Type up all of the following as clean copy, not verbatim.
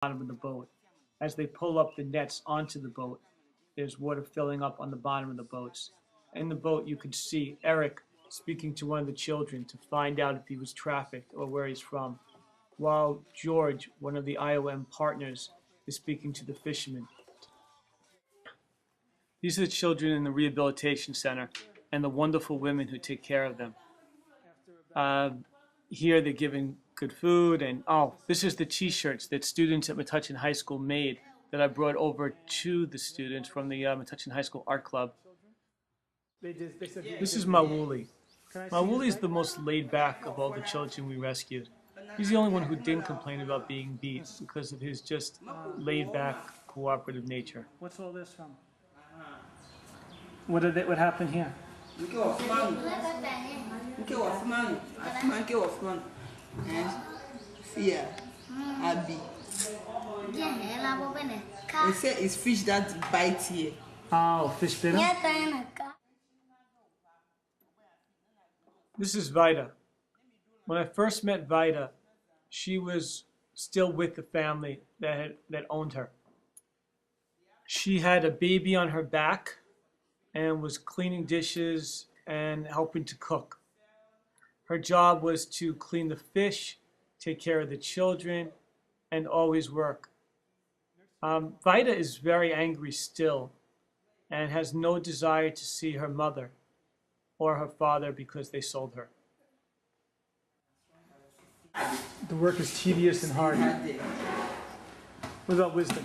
bottom of the boat. As they pull up the nets onto the boat, there's water filling up on the bottom of the boats. In the boat, you could see Eric speaking to one of the children to find out if he was trafficked or where he's from, while George, one of the IOM partners, is speaking to the fishermen. These are the children in the rehabilitation center and the wonderful women who take care of them. Here they're giving good food, and this is the t-shirts that students at Metuchen High School made that I brought over to the students from the Metuchen High School Art Club. This is Mawuli. Mawuli is the most laid back of all the children we rescued. He's the only one who didn't complain about being beat because of his just laid back, cooperative nature. What's all this from? What happened here? Fear, Abby. They say it's fish that bite here. Oh, fish bit him? This is Vida. When I first met Vida, she was still with the family that owned her. She had a baby on her back and was cleaning dishes and helping to cook. Her job was to clean the fish, take care of the children, and always work. Vida is very angry still and has no desire to see her mother or her father because they sold her. The work is tedious and hard. What about Wisdom?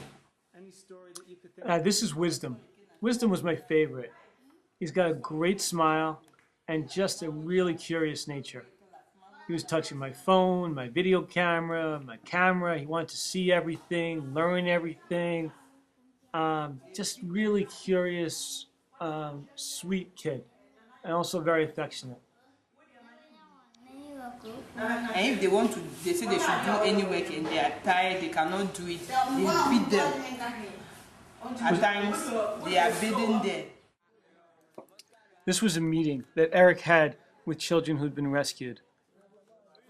Any story that you could think This is Wisdom. Wisdom was my favorite. He's got a great smile and just a really curious nature. He was touching my phone, my video camera, my camera. He wanted to see everything, learn everything. Just really curious, sweet kid, and also very affectionate. And if they want to, they say they should do any work and they are tired, they cannot do it, they beat them. At times, they are beaten there. This was a meeting that Eric had with children who'd been rescued.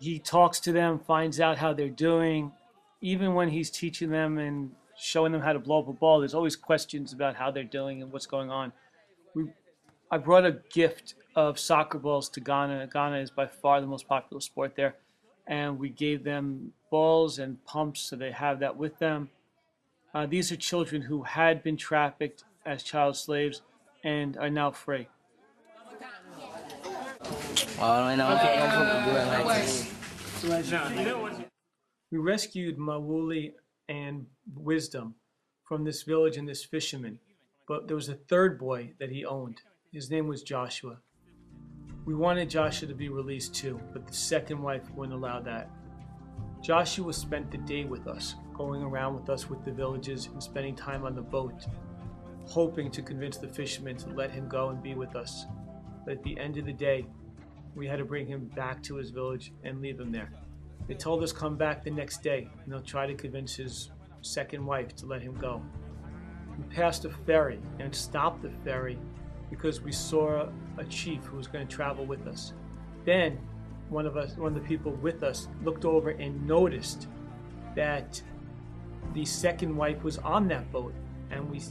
He talks to them, finds out how they're doing. Even when he's teaching them and showing them how to blow up a ball, there's always questions about how they're doing and what's going on. I brought a gift of soccer balls to Ghana. Ghana is by far the most popular sport there. And we gave them balls and pumps, so they have that with them. These are children who had been trafficked as child slaves and are now free. We rescued Mawuli and Wisdom from this village and this fisherman, but there was a third boy that he owned. His name was Joshua. We wanted Joshua to be released too, but the second wife wouldn't allow that. Joshua spent the day with us, going around with us with the villages and spending time on the boat, hoping to convince the fishermen to let him go and be with us. But at the end of the day, we had to bring him back to his village and leave him there. They told us come back the next day and they'll try to convince his second wife to let him go. We passed a ferry and stopped the ferry because we saw a chief who was going to travel with us. Then one of the people with us looked over and noticed that the second wife was on that boat, and we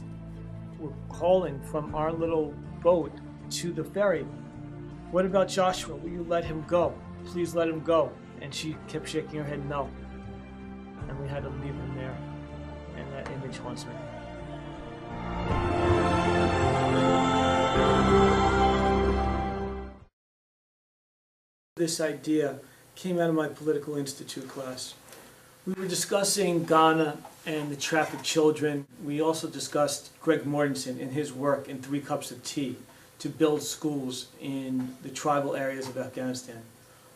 were calling from our little boat to the ferry, "What about Joshua? Will you let him go? Please let him go." And she kept shaking her head no. And we had to leave him there. And that image haunts me. This idea came out of my political institute class. We were discussing Ghana and the trafficked children. We also discussed Greg Mortensen and his work in 3 Cups of Tea to build schools in the tribal areas of Afghanistan.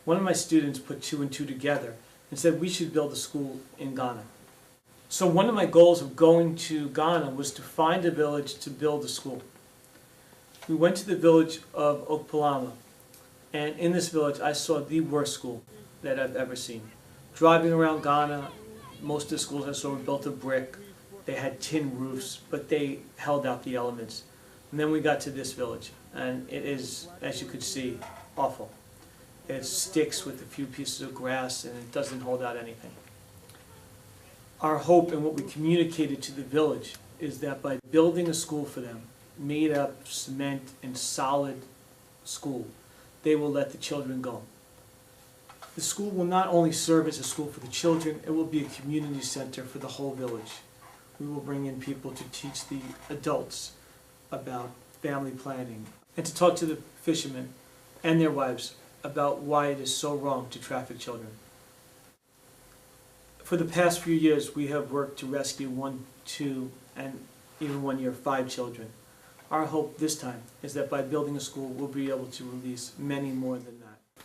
One of my students put 2 and 2 together and said we should build a school in Ghana. So one of my goals of going to Ghana was to find a village to build a school. We went to the village of Okpalama, and in this village I saw the worst school that I've ever seen. Driving around Ghana, most of the schools I saw were built of brick. They had tin roofs, but they held out the elements. And then we got to this village, and it is, as you could see, awful. It's sticks with a few pieces of grass, and it doesn't hold out anything. Our hope and what we communicated to the village is that by building a school for them, made up of cement and solid school, they will let the children go. The school will not only serve as a school for the children, it will be a community center for the whole village. We will bring in people to teach the adults about family planning and to talk to the fishermen and their wives about why it is so wrong to traffic children. For the past few years, we have worked to rescue 1, 2, and even 1 year, 5 children. Our hope this time is that by building a school, we'll be able to release many more than that.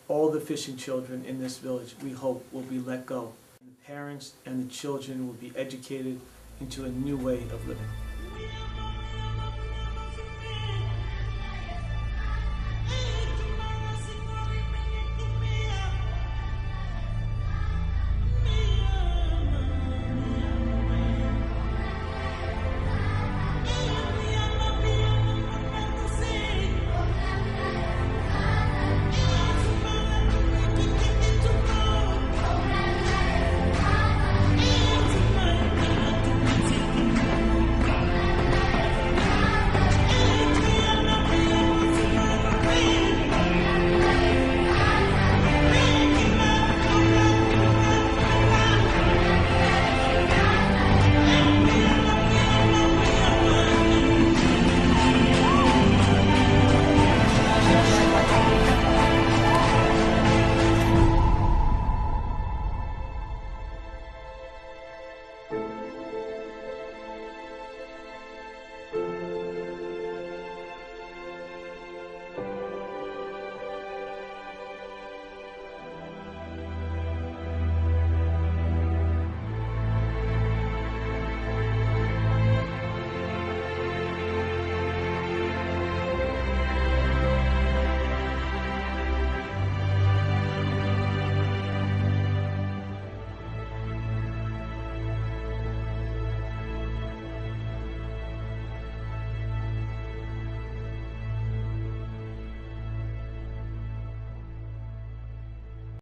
All the fishing children in this village, we hope, will be let go. The parents and the children will be educated into a new way of living.